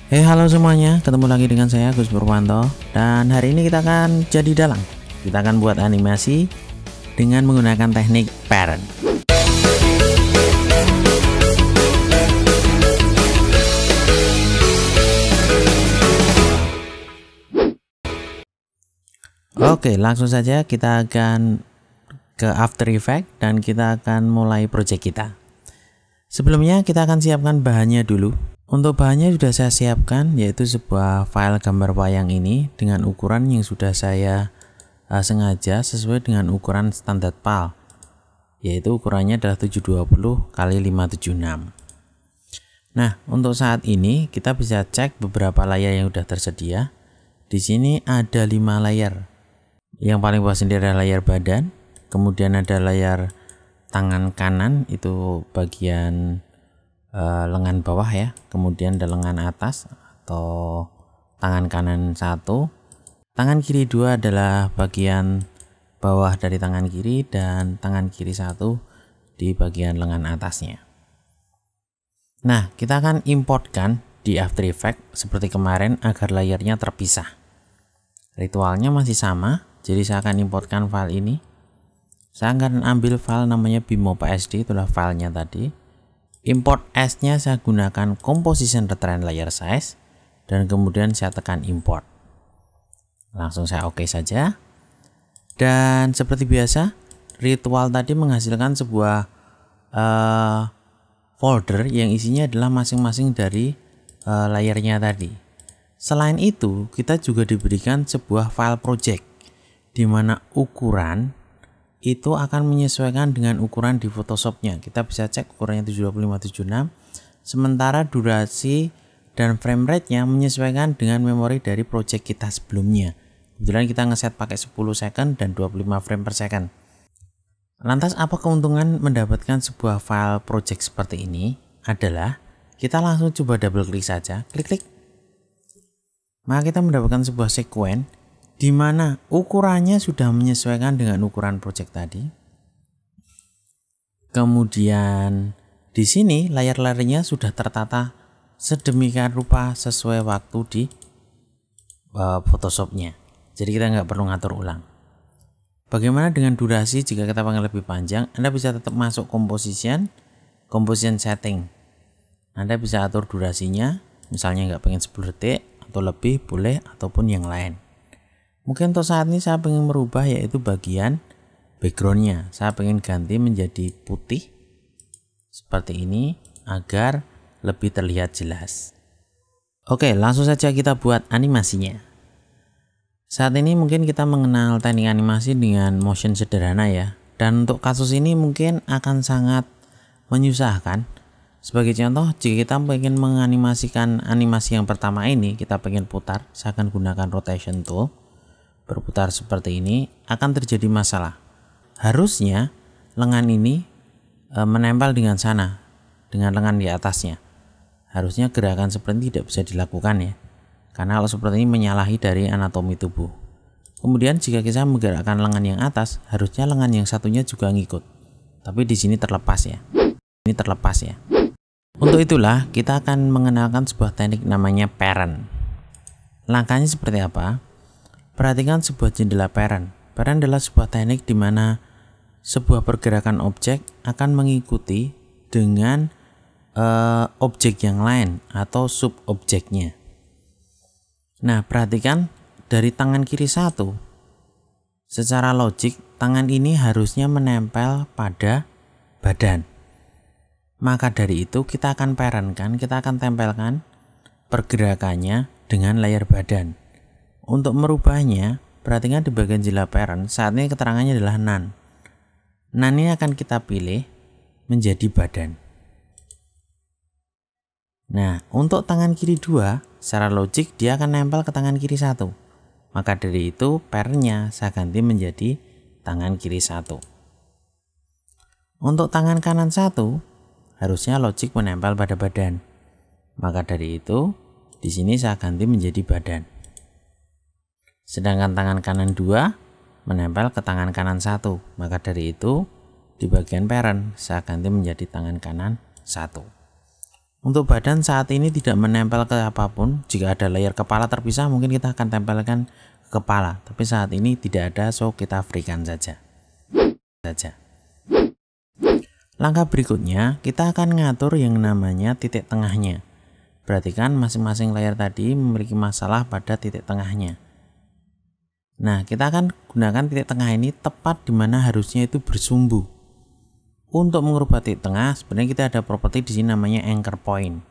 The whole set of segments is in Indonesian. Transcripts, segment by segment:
Halo semuanya, ketemu lagi dengan saya Gus Purwanto. Dan hari ini kita akan jadi dalang. Kita akan buat animasi dengan menggunakan teknik parent. Oke, langsung saja kita akan ke After Effects dan kita akan mulai project kita. Sebelumnya kita akan siapkan bahannya dulu. Untuk bahannya sudah saya siapkan, yaitu sebuah file gambar wayang ini dengan ukuran yang sudah saya sengaja sesuai dengan ukuran standar PAL, yaitu ukurannya adalah 720 x 576. Nah, untuk saat ini kita bisa cek beberapa layar yang sudah tersedia. Di sini ada 5 layar. Yang paling bawah sendiri adalah layar badan, kemudian ada layar tangan kanan, itu bagian lengan bawah ya, kemudian ada lengan atas atau tangan kanan 1, tangan kiri 2 adalah bagian bawah dari tangan kiri, dan tangan kiri 1 di bagian lengan atasnya. Nah, kita akan importkan di After Effects seperti kemarin agar layarnya terpisah. Ritualnya masih sama, jadi saya akan importkan file ini. Saya akan ambil file namanya bimo.psd, itulah filenya tadi. Import as-nya saya gunakan composition retrain layer size, dan kemudian saya tekan import. Langsung saya oke saja. Dan seperti biasa, ritual tadi menghasilkan sebuah folder yang isinya adalah masing-masing dari layarnya tadi. Selain itu, kita juga diberikan sebuah file project di mana ukuran itu akan menyesuaikan dengan ukuran di Photoshopnya. Kita bisa cek ukurannya 720x576, sementara durasi dan frame rate-nya menyesuaikan dengan memori dari project kita sebelumnya. Kebetulan kita ngeset pakai 10 second dan 25 frame per second. Lantas apa keuntungan mendapatkan sebuah file project seperti ini? Adalah kita langsung coba double klik saja, klik-klik. Maka kita mendapatkan sebuah sequence di mana ukurannya sudah menyesuaikan dengan ukuran project tadi. Kemudian di sini layar-layarnya sudah tertata sedemikian rupa sesuai waktu di Photoshopnya. Jadi kita nggak perlu ngatur ulang. Bagaimana dengan durasi? Jika kita pengen lebih panjang, Anda bisa tetap masuk composition setting. Anda bisa atur durasinya, misalnya nggak pengen 10 detik atau lebih boleh, ataupun yang lain. Mungkin untuk saat ini saya ingin merubah, yaitu bagian backgroundnya. Saya ingin ganti menjadi putih seperti ini agar lebih terlihat jelas. Oke, langsung saja kita buat animasinya. Saat ini mungkin kita mengenal teknik animasi dengan motion sederhana ya. Dan untuk kasus ini mungkin akan sangat menyusahkan. Sebagai contoh, jika kita ingin menganimasikan animasi yang pertama ini, kita ingin putar, saya akan gunakan rotation tool. Berputar seperti ini akan terjadi masalah. Harusnya lengan ini menempel dengan sana, dengan lengan di atasnya. Harusnya gerakan seperti ini tidak bisa dilakukan ya, karena kalau seperti ini menyalahi dari anatomi tubuh. Kemudian jika kita menggerakkan lengan yang atas, harusnya lengan yang satunya juga ngikut. Tapi di sini terlepas ya. Ini terlepas ya. Untuk itulah kita akan mengenalkan sebuah teknik namanya parent. Langkahnya seperti apa? Perhatikan sebuah jendela parent. Parent adalah sebuah teknik di mana sebuah pergerakan objek akan mengikuti dengan objek yang lain atau subobjeknya. Nah, perhatikan dari tangan kiri 1. Secara logik, tangan ini harusnya menempel pada badan. Maka dari itu kita akan parentkan, kita akan tempelkan pergerakannya dengan layar badan. Untuk merubahnya, perhatikan di bagian jendela parent, saat ini keterangannya adalah none. None ini akan kita pilih menjadi badan. Nah, untuk tangan kiri 2, secara logik dia akan nempel ke tangan kiri 1. Maka dari itu, parentnya saya ganti menjadi tangan kiri 1. Untuk tangan kanan 1, harusnya logik menempel pada badan. Maka dari itu, di sini saya ganti menjadi badan. Sedangkan tangan kanan 2 menempel ke tangan kanan 1. Maka dari itu di bagian parent saya ganti menjadi tangan kanan 1. Untuk badan saat ini tidak menempel ke apapun. Jika ada layer kepala terpisah mungkin kita akan tempelkan ke kepala, tapi saat ini tidak ada, so kita freekan saja. Langkah berikutnya kita akan ngatur yang namanya titik tengahnya. Perhatikan masing-masing layer tadi memiliki masalah pada titik tengahnya. Nah, kita akan gunakan titik tengah ini tepat di mana harusnya itu bersumbu. Untuk mengubah titik tengah, sebenarnya kita ada properti di sini namanya anchor point.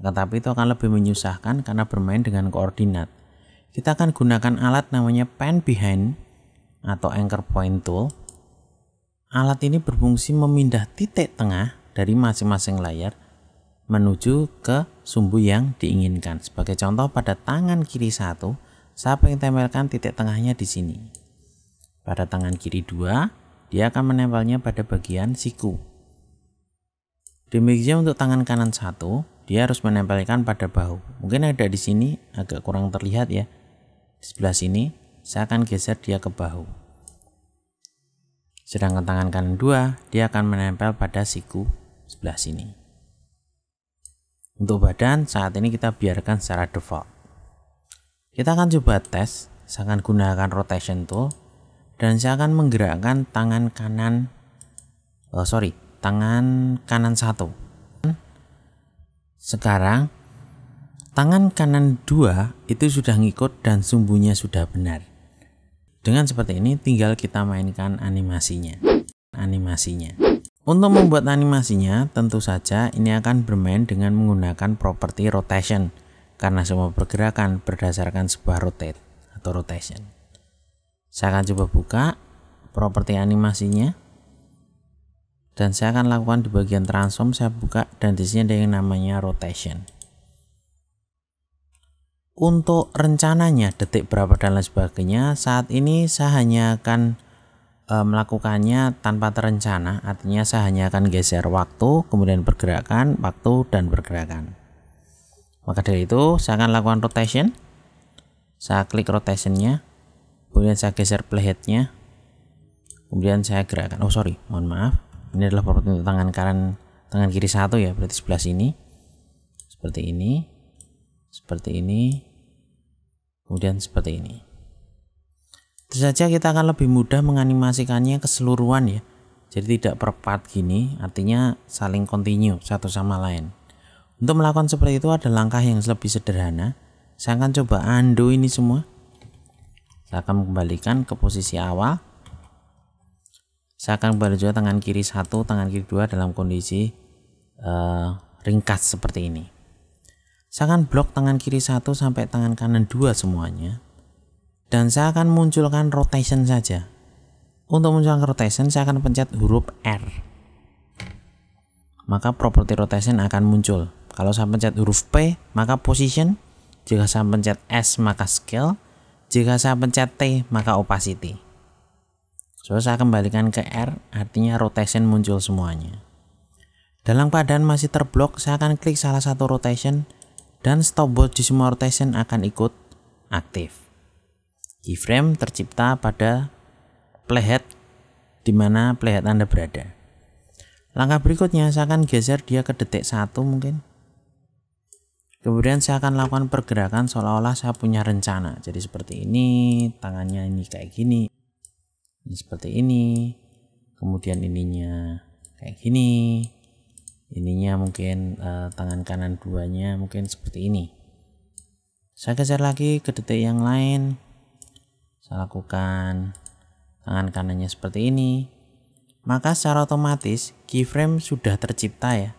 Tetapi itu akan lebih menyusahkan karena bermain dengan koordinat. Kita akan gunakan alat namanya pan behind atau anchor point tool. Alat ini berfungsi memindah titik tengah dari masing-masing layar menuju ke sumbu yang diinginkan. Sebagai contoh, pada tangan kiri 1, saya ingin tempelkan titik tengahnya di sini. Pada tangan kiri 2, dia akan menempelnya pada bagian siku. Demikian untuk tangan kanan 1, dia harus menempelkan pada bahu. Mungkin ada di sini, agak kurang terlihat ya. Di sebelah sini, saya akan geser dia ke bahu. Sedangkan tangan kanan 2, dia akan menempel pada siku sebelah sini. Untuk badan, saat ini kita biarkan secara default. Kita akan coba tes, saya akan gunakan rotation tool. Dan saya akan menggerakkan tangan kanan tangan kanan 1. Sekarang tangan kanan 2 itu sudah ngikut dan sumbunya sudah benar. Dengan seperti ini tinggal kita mainkan animasinya. Untuk membuat animasinya, tentu saja ini akan bermain dengan menggunakan properti rotation karena semua pergerakan berdasarkan sebuah rotate atau rotation. Saya akan coba buka properti animasinya dan saya akan lakukan di bagian transform. Saya buka dan di sini ada yang namanya rotation. Untuk rencananya detik berapa dan lain sebagainya, saat ini saya hanya akan melakukannya tanpa terencana. Artinya saya hanya akan geser waktu, kemudian pergerakan, waktu, dan pergerakan. Maka dari itu saya akan lakukan rotation. Saya klik rotationnya, kemudian saya geser playheadnya, kemudian saya gerakkan. Mohon maaf, ini adalah properti untuk tangan kiri 1 ya, berarti sebelah sini, seperti ini, kemudian seperti ini. Tentu saja kita akan lebih mudah menganimasikannya keseluruhan ya, jadi tidak per part gini, artinya saling continue satu sama lain. Untuk melakukan seperti itu ada langkah yang lebih sederhana. Saya akan coba undo ini semua. Saya akan kembalikan ke posisi awal. Saya akan kembali juga tangan kiri 1, tangan kiri 2 dalam kondisi ringkas seperti ini. Saya akan blok tangan kiri 1 sampai tangan kanan 2 semuanya. Dan saya akan munculkan rotation saja. Untuk munculkan rotation, saya akan pencet huruf R. Maka properti rotation akan muncul. Kalau saya pencet huruf P, maka position. Jika saya pencet S, maka scale. Jika saya pencet T, maka opacity. So, saya kembalikan ke R, artinya rotation muncul semuanya. Dalam keadaan masih terblok, saya akan klik salah satu rotation dan stopwatch di semua rotation akan ikut aktif. Keyframe tercipta pada playhead di mana playhead Anda berada. Langkah berikutnya saya akan geser dia ke detik 1 mungkin. Kemudian saya akan lakukan pergerakan seolah-olah saya punya rencana. Jadi seperti ini, tangannya ini kayak gini. Ini seperti ini. Kemudian ininya kayak gini. Ininya mungkin tangan kanan 2-nya mungkin seperti ini. Saya geser lagi ke detik yang lain. Saya lakukan tangan kanannya seperti ini. Maka secara otomatis keyframe sudah tercipta ya.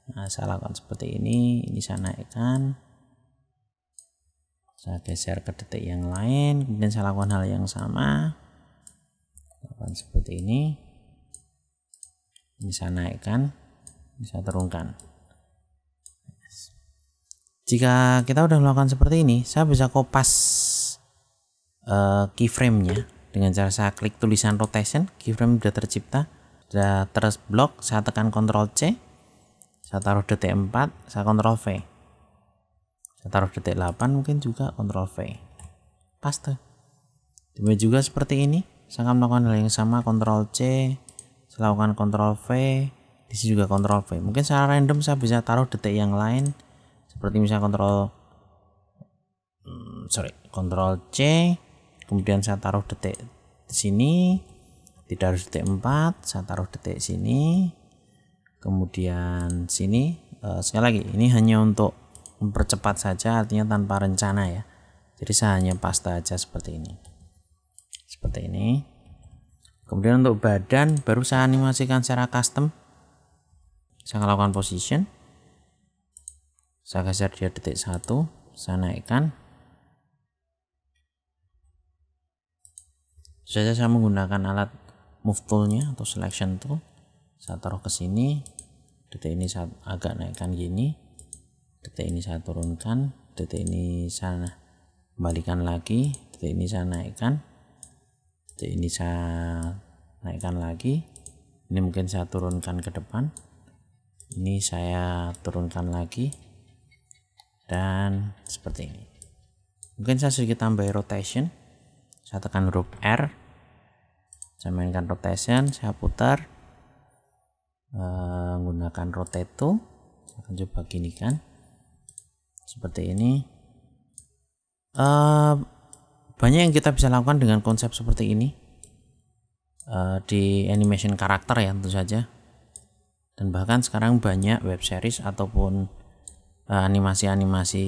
Nah, saya lakukan seperti ini saya naikkan, saya geser ke detik yang lain, kemudian saya lakukan hal yang sama, lakukan seperti ini saya naikkan, saya turunkan. Jika kita sudah melakukan seperti ini, saya bisa kopas keyframe-nya dengan cara saya klik tulisan rotation, keyframe sudah tercipta, sudah terblok, saya tekan Ctrl C. Saya taruh detik 4, saya Ctrl V. Saya taruh detik 8 mungkin juga Ctrl V. Paste. Demikian juga seperti ini. Saya akan melakukan hal yang sama, Ctrl C. Saya lakukan Ctrl V. Di sini juga Ctrl V. Mungkin secara random saya bisa taruh detik yang lain, seperti misalnya Ctrl C, kemudian saya taruh detik di sini, tidak harus detik 4, saya taruh detik sini, kemudian sini. Sekali lagi, ini hanya untuk mempercepat saja, artinya tanpa rencana ya. Jadi saya hanya paste aja seperti ini. Seperti ini. Kemudian untuk badan baru saya animasikan secara custom. Saya lakukan position. Saya geser dia detik 1, saya naikkan. Saja saya menggunakan alat move toolnya atau selection tool. Saya taruh ke sini. Detik ini saya agak naikkan gini. Detik ini saya turunkan. Detik ini saya kembalikan lagi. Detik ini saya naikkan. Detik ini saya naikkan lagi. Ini mungkin saya turunkan ke depan. Ini saya turunkan lagi. Dan seperti ini. Mungkin saya sedikit tambah rotation. Saya tekan huruf R, saya mainkan rotation, saya putar, menggunakan rotate tool. Saya akan coba ginikan seperti ini. Banyak yang kita bisa lakukan dengan konsep seperti ini di animation karakter ya, tentu saja. Dan bahkan sekarang banyak web series ataupun animasi-animasi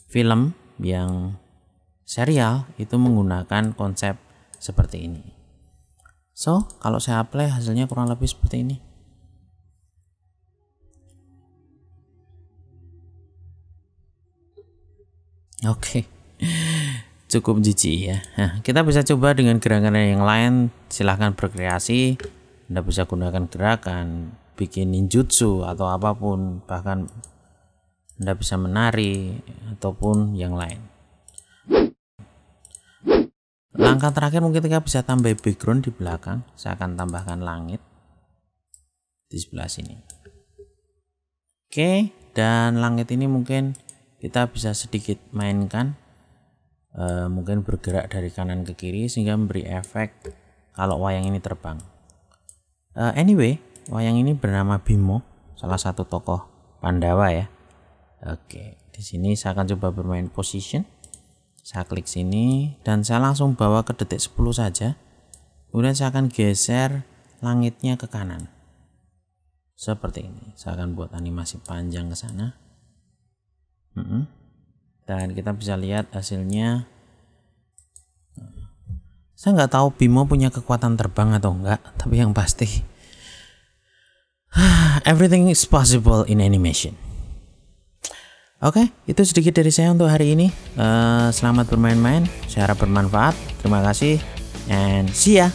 film yang serial itu menggunakan konsep seperti ini. So, kalau saya apply hasilnya kurang lebih seperti ini. Oke. Cukup jijik ya. Nah, kita bisa coba dengan gerakan yang lain. Silahkan berkreasi. Anda bisa gunakan gerakan, bikin ninjutsu atau apapun, bahkan Anda bisa menari ataupun yang lain. Langkah terakhir mungkin kita bisa tambah background di belakang. Saya akan tambahkan langit di sebelah sini. Oke, dan langit ini mungkin kita bisa sedikit mainkan, mungkin bergerak dari kanan ke kiri sehingga memberi efek kalau wayang ini terbang. Anyway, wayang ini bernama Bimo, salah satu tokoh Pandawa ya. Oke, di sini saya akan coba bermain position. Saya klik sini dan saya langsung bawa ke detik 10 saja. Kemudian saya akan geser langitnya ke kanan. Seperti ini. Saya akan buat animasi panjang ke sana. Dan kita bisa lihat hasilnya. Saya nggak tahu Bimo punya kekuatan terbang atau enggak, tapi yang pasti everything is possible in animation. Oke, itu sedikit dari saya untuk hari ini. Selamat bermain-main. Saya harap bermanfaat. Terima kasih and see ya.